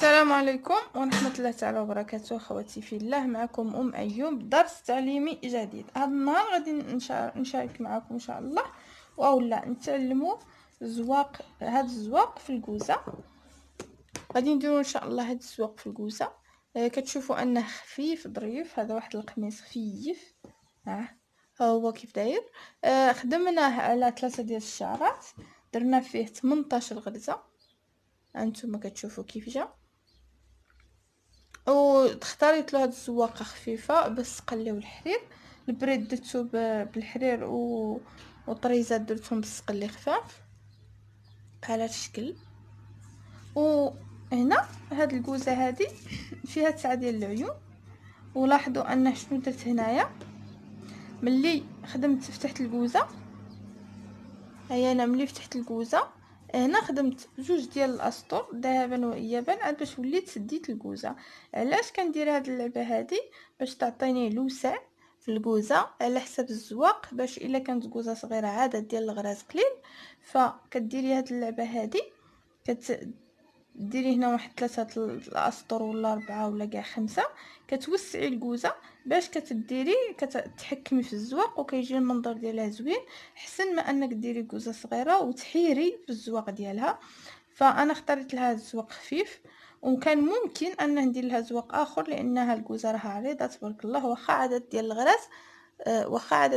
السلام عليكم ورحمة الله تعالى وبركاته. خواتي في الله، معكم أيوب، درس تعليمي جديد. هذا النهار غادي نشارك معكم إن شاء الله وأولا نتعلموا زواق. هذا الزواق في الكوزة غادي نديرو إن شاء الله. هذا الزواق في الكوزة كتشوفوا أنه خفيف ظريف. هذا واحد القميص خفيف، ها هو كيف داير. خدمناه على 3 ديال الشعرات، درنا فيه 18 غرزة. هانتوما كتشوفوا كيف جا. واختاريت له هاد الزواقه خفيفه باش تقليو الحرير. البريد درتو بالحرير وطريزات درتهم بالسقلي خفاف بحال هاد الشكل. وهنا هاد الكوزه هادي فيها 9 ديال العيون. ولاحظوا ان شنو درت هنايا ملي خدمت فتحت الكوزه. هيا انا ملي فتحت الكوزه هنا خدمت جوج ديال الاسطر ذهبا وايابا عاد باش وليت سديت الكوزه. علاش كندير هاد اللعبه هادي؟ باش تعطيني لوسع في الكوزه على حساب الزواق، باش الا كانت كوزه صغيره عدد ديال الغراز قليل فكديري هاد اللعبه هادي. ديري هنا واحد 3 الاسطر ولا 4 ولا كاع 5. كتوسعي الكوزه باش كتديري كتحكمي في الزواق وكيجي المنظر ديالها زوين، احسن ما انك ديري كوزه صغيره وتحيري في الزواق ديالها. فانا اختاريت لها الزواق خفيف، وكان ممكن ان ندير لها زواق اخر لانها الكوزه راها عريضه تبارك الله، واخا عدد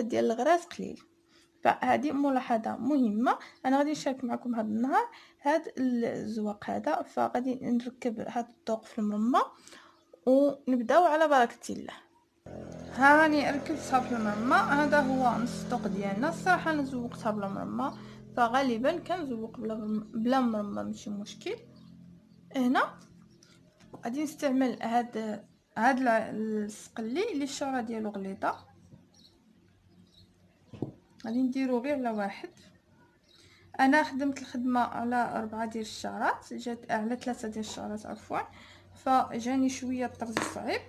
ديال الغراز قليل. فهذه ملاحظه مهمه. انا غادي نشارك معكم هذا النهار هذا الزواق هذا. فغادي نركب هذا الذوق في المرمى ونبداو على بركه الله. ها راني ركبتها في المرمى. هذا هو نص الذوق ديالنا. الصراحه انا زوقتها بلا مرمى، فغالبا كنزوق بلا مرمى ماشي مشكل. هنا غادي نستعمل هاد السقلي اللي الشعره ديالو غليظه. غادي نديرو غير على واحد. انا خدمت الخدمه على 4 ديال الشعرات، جات على 3 ديال الشعرات عفوا. فجاني شويه الطرز صعيب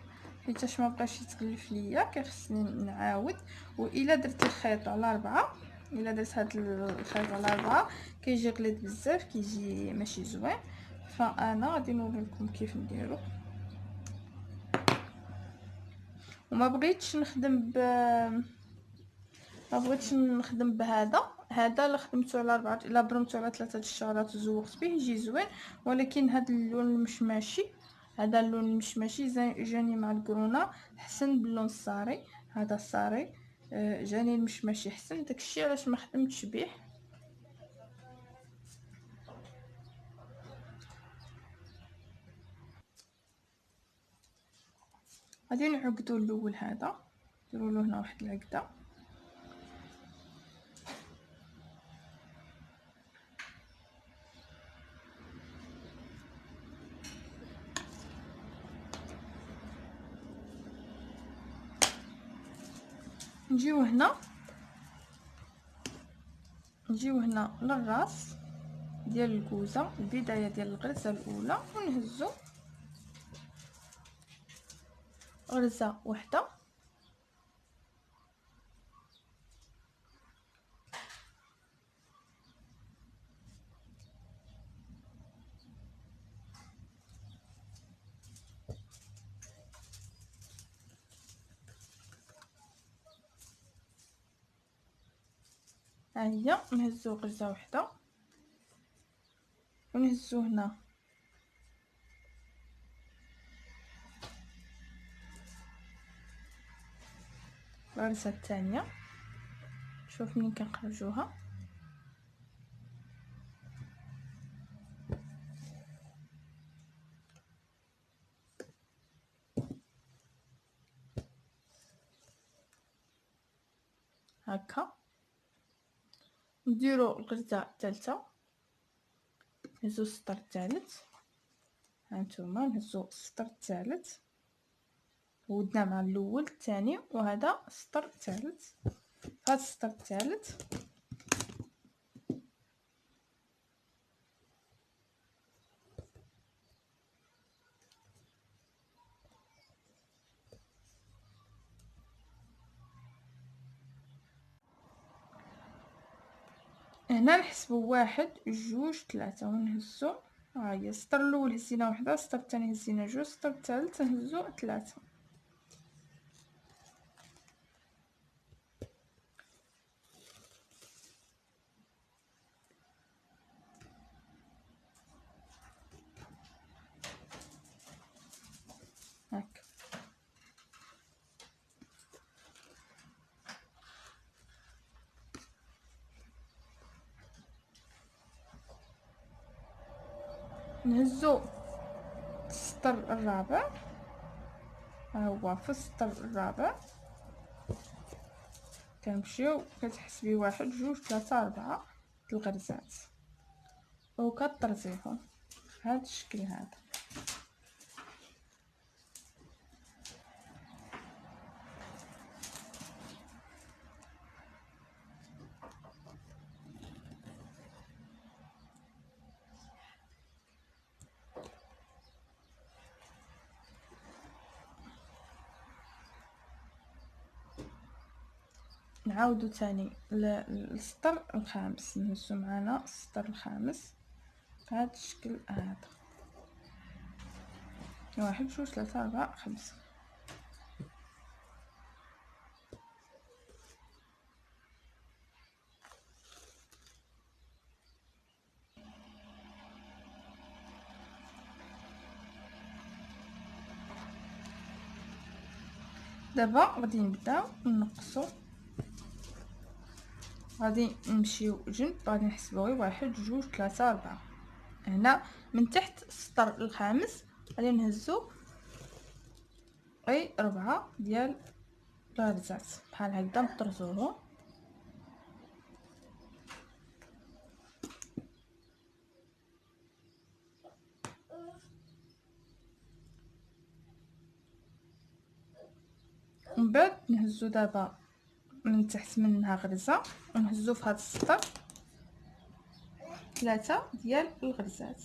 حيتاش ما بقاش يتغلف ليا، كيخصني نعاود. والا درت الخيط على 4، الا درت هاد الخيط على 4 كيجي غليظ بزاف، كيجي ماشي زوين. فانا غادي نوري لكم كيف نديرو. وما بغيتش نخدم ما بغيتش نخدم هذا اللي خدمته على 4. الا برمته على 3 الشعرات وزوقت به يجي زوين، ولكن هذا اللون المشماشي، هذا اللون المشماشي جاني مع الكرونه حسن باللون الصاري. هذا الصاري جاني المشماشي حسن، داكشي علاش ما خدمتش به. غادي نعقدو الاول هذا، نديروا له هنا واحد العقده. نجيو هنا للراس ديال الكوزه، البدايه ديال الغرزه الاولى، ونهزو غرزه واحده. ها هي نهزو غرزه واحده ونهزو هنا الغرزه الثانيه. شوف منين كنخرجوها. هكا نديرو الغرزه الثالثه، نهزو السطر الثالث. هانتوما نهزو السطر الثالث، ودنا مع الاول الثاني، وهذا السطر الثالث. هذا السطر الثالث هنا نحسبو 1 2 3 ونهزو ها هي السطر الاول هزينا وحده، السطر الثاني هزينا جوج، السطر الثالث نهزو 3. هاك نهزو السطر الرابع، ها هو في السطر الرابع كنمشيو كتحسبي 1 2 3 4 الغرزات وكطرزيهم بهذا الشكل هذا. نعاودو تاني السطر الخامس، نهزو معانا السطر الخامس بهذا الشكل هذا، 1 2 3 4 5. دابا غادي نبداو نقصو، غادي نمشيو جنب، غادي نحسبو غير 1 2 3 4. هنا من تحت السطر الخامس غادي نهزو غير 4 ديال الغرزات بحال هكذا نطرزوهم. من بعد نهزو دابا من تحت منها غرزه ونهزو في هذا السطر 3 ديال الغرزات.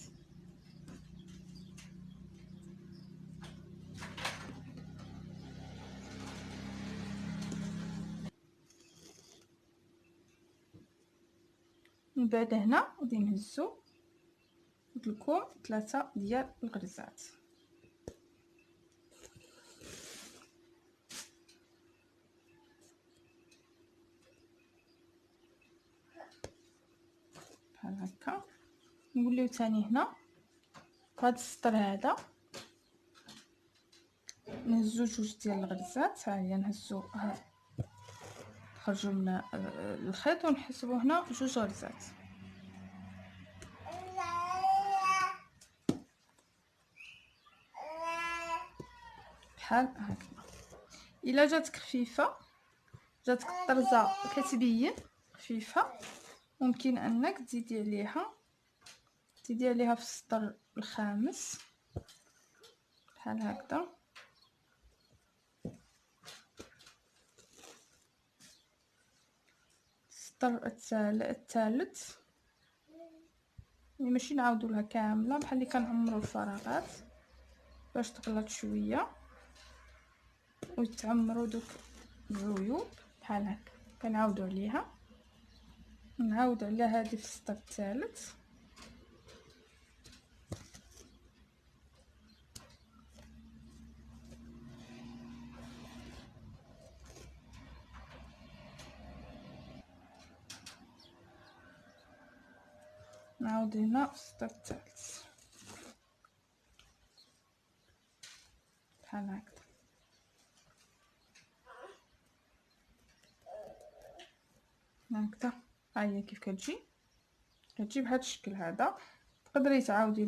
من بعد هنا غادي نهزو لكم 3 ديال الغرزات. بحال هكا. نوليو تاني هنا في هذا السطر هذا نهزو 2 ديال الغرزات، ها هي نهزو نخرجوا من الخيط ونحسبوا هنا 2 غرزات بحال هكا. الا جاتك خفيفه، جاتك الطرزه كتبين خفيفه، ممكن انك تزيدي عليها في السطر الخامس بحال هكذا. السطر الثالث ماشي نعاودو لها كامله، بحال اللي كنعمروا الفراغات باش تغلط شويه ويتعمروا دوك العيوب بحال هكا. كنعاودو عليها، نعاود على هذه في السطر الثالث، نعاود هنا في السطر الثالث بحال هكا. هكذا ها هي كيف كتجي بهذا الشكل هذا. تقدري تعاودي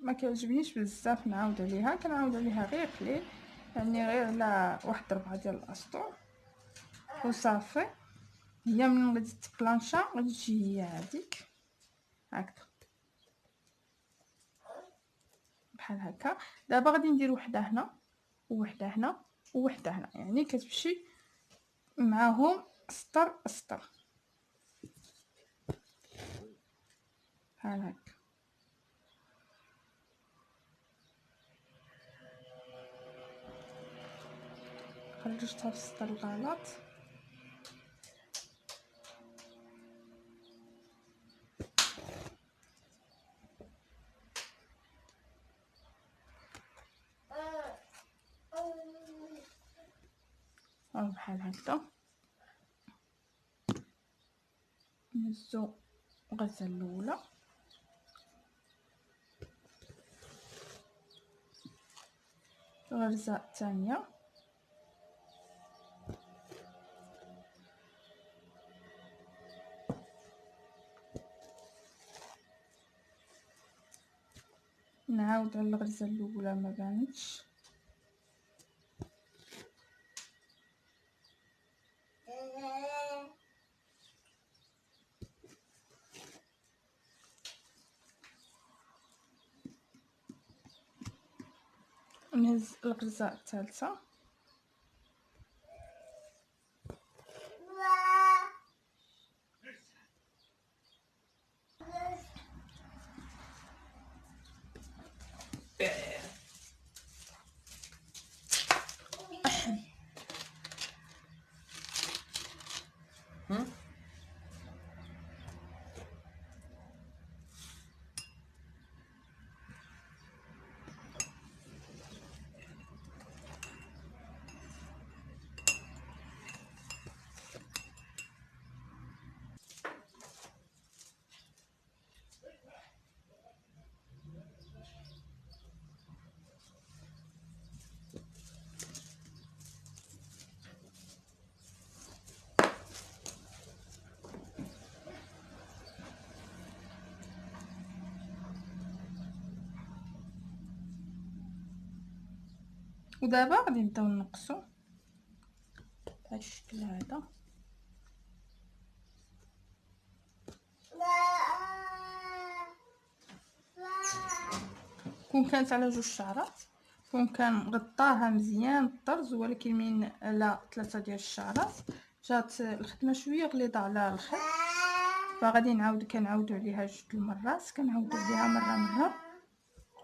ما كيعجبنيش بزاف نعاود عليها، كنعاود عليها غير قليل، يعني غير على واحد 4 ديال الاسطور وصافي. هي من غادي تبلانشا غادي تجي هي هذيك هكذا بحال هكا. دابا غادي ندير وحده هنا ووحده هنا ووحده هنا، يعني كتمشي معاهم سطر سطر بحال هكا. خرجتها في السطر الغلط، بحال هكذا. نهزو الغرزه الاولى، الغرزه الثانيه، نعاود على الغرزه الاولى ما بانتش، نهز الغرزه الثالثه، ودابا غادي نبداو نقصو بهذا الشكل هذا. كون كانت على جوج شعرات كون كان غطاها مزيان الطرز، ولكن من على 3 ديال الشعرات جات الخدمه شويه غليظه على الخيط، فغادي كنعاودو عليها جوج المرات، كنعاودو عليها مره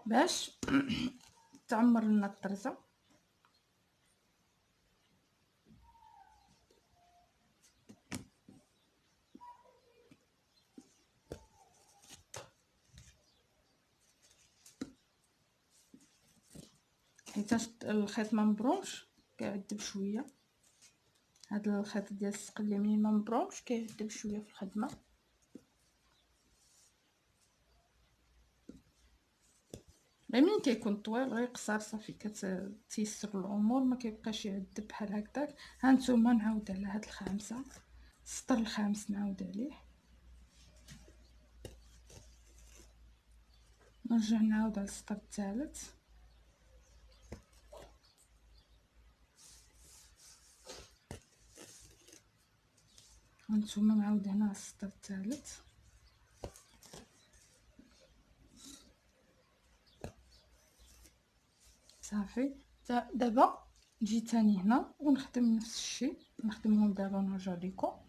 باش تعمر لنا الطرزه. حيت الخيط ما مبرومش كيعذب شويه، هذا الخيط ديال السقليه منين ما مبرومش كيعذب شويه في الخدمه. غير ملي كيكون طويل غير قصار صافي كتيسر الامور، ما كيبقاش يعذب بحال هكاك. ها نتوما نعاود على هاد الخامسه، السطر الخامس نعاود عليه، نرجع نعاود على السطر الثالث، هانتوما نعاود هنا على السطر الثالث، صافي. دابا نجي تاني هنا ونخدم نفس الشيء، نخدمهم دابا ونرجع لكم.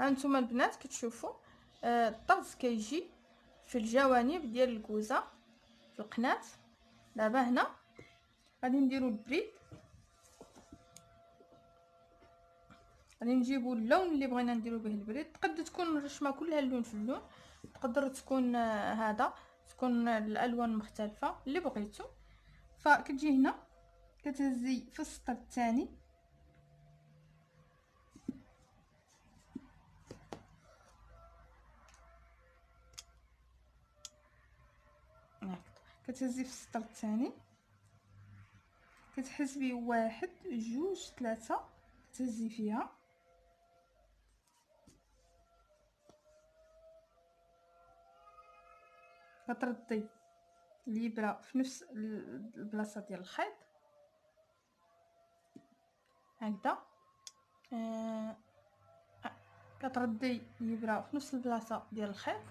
ها نتوما البنات كتشوفوا الطرز كيجي في الجوانب ديال الكوزه في القناه. دابا هنا غادي نديرو البريد، غادي نجيبو اللون اللي بغينا نديرو به البريد. تقدر تكون الرشمه كلها اللون في اللون، تقدر تكون هذا تكون الالوان مختلفه اللي بغيتو. فكتجي هنا كتهزي في السطر الثاني، كتهزي في السطر الثاني، كتحسبي 1 2 3 كتهزي فيها، كتردي الابره في نفس البلاصه ديال الخيط هكذا. كتردي الابره في نفس البلاصه ديال الخيط،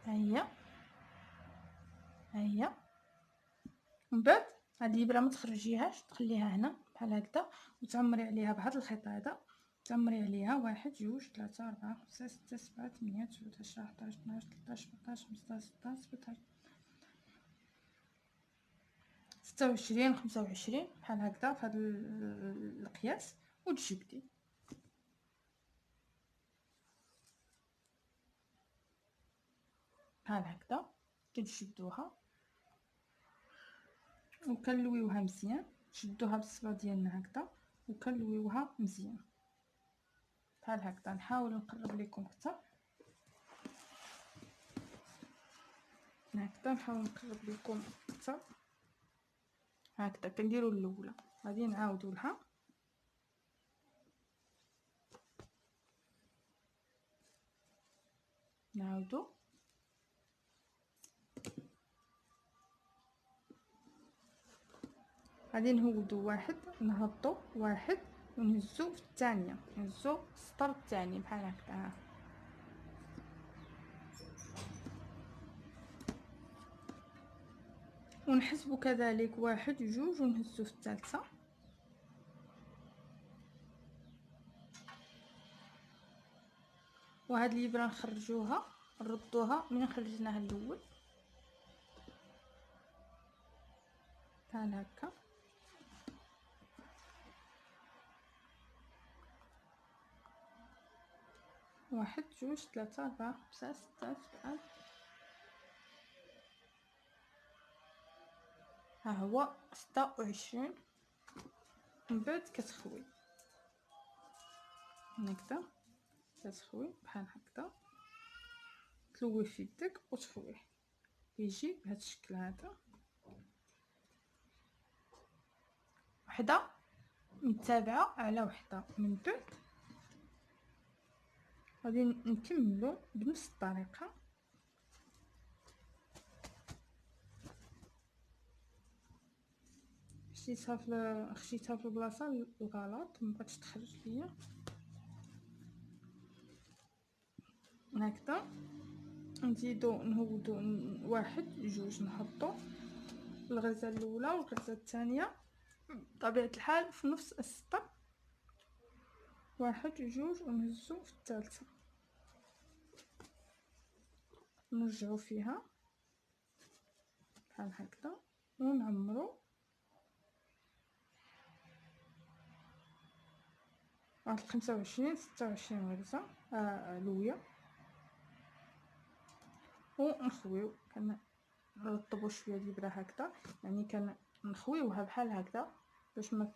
ها هي. من بعد هاد الابره ما تخرجيهاش، تخليها هنا بحال هكذا وتعمري عليها بهذا الخيط هذا، تعمري عليها 1 2 3 4 5 6 7 8 9 10 11 12 13 14 15 16 17 26 25 بحال هكذا في هذا القياس، وتجبدي بحال هكذا. كتجبدوها وكنلويوها مزيان، شدوها بالصبع ديالنا هكذا وكنلويوها مزيان بحال هكذا. نحاول نقرب لكم اكثر هكذا، نحاول نقرب لكم اكثر هكذا. كنديروا الاولى، غادي نعاودوا لها، نعاودوا غادي نهودوا واحد، نهبطوا واحد ونهزوا في الثانيه، نهزوا السطر الثاني بحال هكذا، ونحسبوا كذلك 1 2 ونهزوا في الثالثه، وهاد الابره نخرجوها نردوها من خرجناها الاول بحال هكا. واحد جوج ثلاثة أربعة خمسة ستة سبعة، ها هو 26. من بعد كتخوي هكذا، كتخوي بحال هكذا، تلوي في يدك وتخويه، يجي بهذا الشكل هذا، وحده متابعه على وحده. من بعد غادي نكملوا بنفس الطريقه، خشيتها في البلاصه الغلط مبغاتش تخرج ليا هكذا. نزيدو نهودو 1 2 نحطو الغرزه الاولى والغرزه الثانيه بطبيعه الحال في نفس السطر، 1 2 ونهزو في الثالثه، نرجعو فيها بحال هكذا ونعمرو واحد 25 26 غرزه لويه، ونخويو كنرطبو شويه الابره هكذا، يعني كنخويوها بحال هكذا باش ما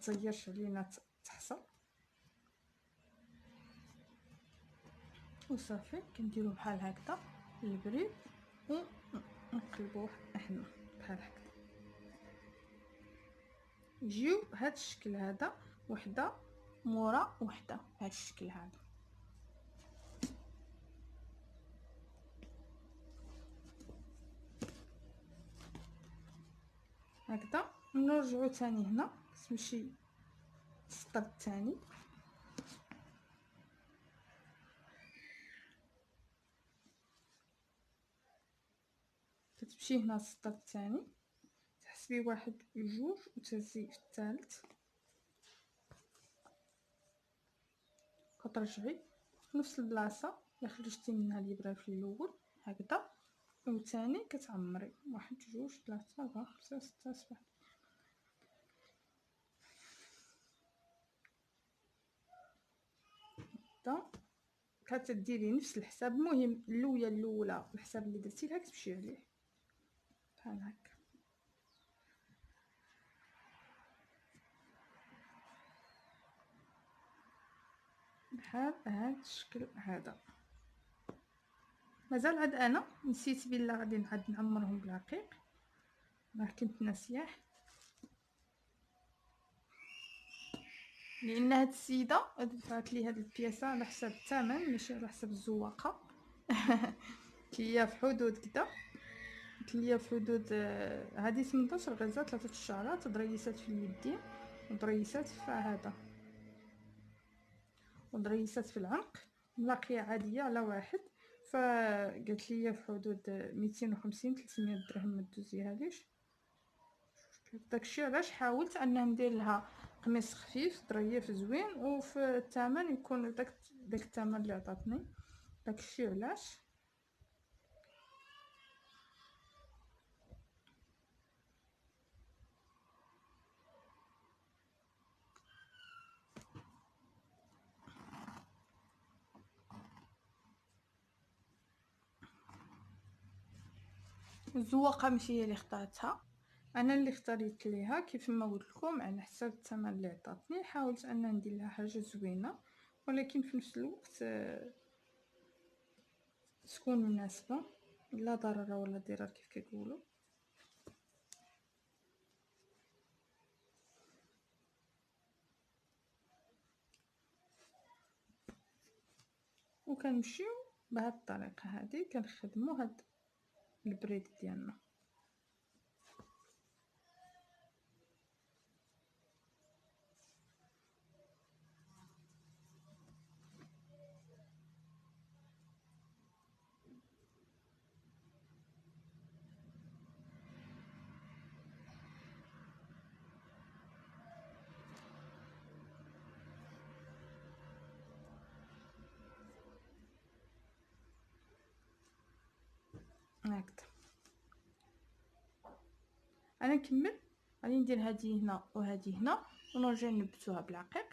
تزيرش علينا تحصل. وصافي كنديرو بحال هكذا البريد ونقلبوه هنا بحال هكذا، يجيو بهذا الشكل هذا، وحده مورا وحده بهذا الشكل هذا. هكذا نرجعو ثاني هنا تمشي السطر الثاني، كتمشي هنا السطر الثاني، تحسبي 1 2 وتهزي في الثالث، كترجعي في نفس البلاصه اللي خرجتي منها الابره في الاول هكذا، وثاني كتعمري 1 2 3 4 5 6 7 هكذا. كتديري نفس الحساب. المهم الاولى الحساب اللي درتي لها كتمشي عليه بحال هكا بحال هاد الشكل هذا. مازال عاد انا نسيت بلا غادي نعاد نعمرهم بالعقيق، راه كنت ناسياه، لان هاد السيده دفعت لي هاد البياسه على حساب الثمن ماشي على حساب الزواقه. كليا في حدود كدا، كليا في حدود هادي 18 غزه 3 الشعرات، ضريسات في اليدين وضريسات في هذا وضريسات في العنق، ملاقيه عاديه على واحد. فقالت لي في حدود 250 300 درهم ما دوزيها ليش. داكشي علاش حاولت انها ندير لها قميص خفيف ظريف زوين، وفي الثمن يكون داك الثمن اللي عطاتني. داكشي علاش الزواقه ماشي هي اللي اختارتها، انا اللي اختاريت ليها كيف ما قلت لكم على حساب الثمن اللي عطاتني. حاولت ان ندير لها حاجه زوينه ولكن في نفس الوقت تكون مناسبه، لا ضرر ولا ضرار كيف كيقولوا. وكنمشيو بهاد الطريقه هذه كنخدموا هاد البريد ديالنا. هكذا انا نكمل، غادي ندير هذه هنا وهذه هنا ونرجع نبتوها بالعقيق.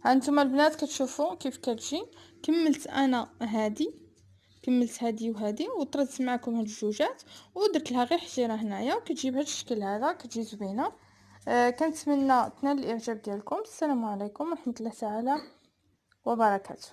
هانتوما البنات كتشوفوا كيف كتجي. كملت انا كملت هذه وهذه وطردت معكم هاد الجوجات ودرت لها غير حجيره هنايا، وكتجي بهذا الشكل هذا كتجي زوينه. كنتمنى تنال الاعجاب ديالكم. السلام عليكم ورحمه الله تعالى وبركاته.